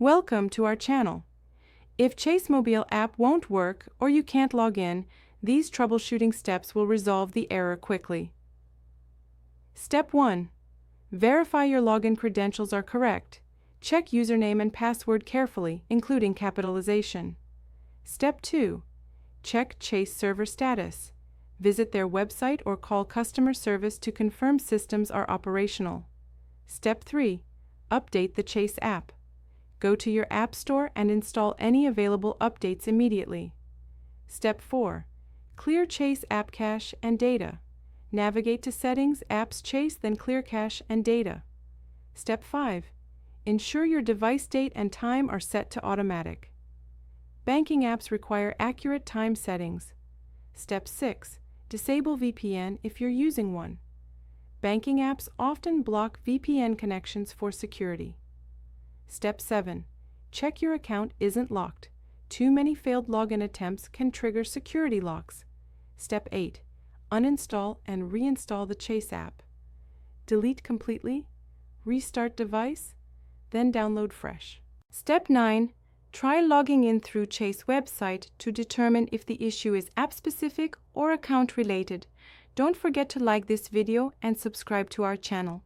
Welcome to our channel. If Chase Mobile app won't work or you can't log in, these troubleshooting steps will resolve the error quickly. Step 1. Verify your login credentials are correct. Check username and password carefully, including capitalization. Step 2. Check Chase server status. Visit their website or call customer service to confirm systems are operational. Step 3. Update the Chase app. Go to your App Store and install any available updates immediately. Step 4. Clear Chase app cache and data. Navigate to Settings, Apps Chase, then Clear Cache and Data. Step 5. Ensure your device date and time are set to automatic. Banking apps require accurate time settings. Step 6. Disable VPN if you're using one. Banking apps often block VPN connections for security. Step 7. Check your account isn't locked. Too many failed login attempts can trigger security locks. Step 8. Uninstall and reinstall the Chase app. Delete completely, restart device, then download fresh. Step 9. Try logging in through Chase website to determine if the issue is app-specific or account-related. Don't forget to like this video and subscribe to our channel.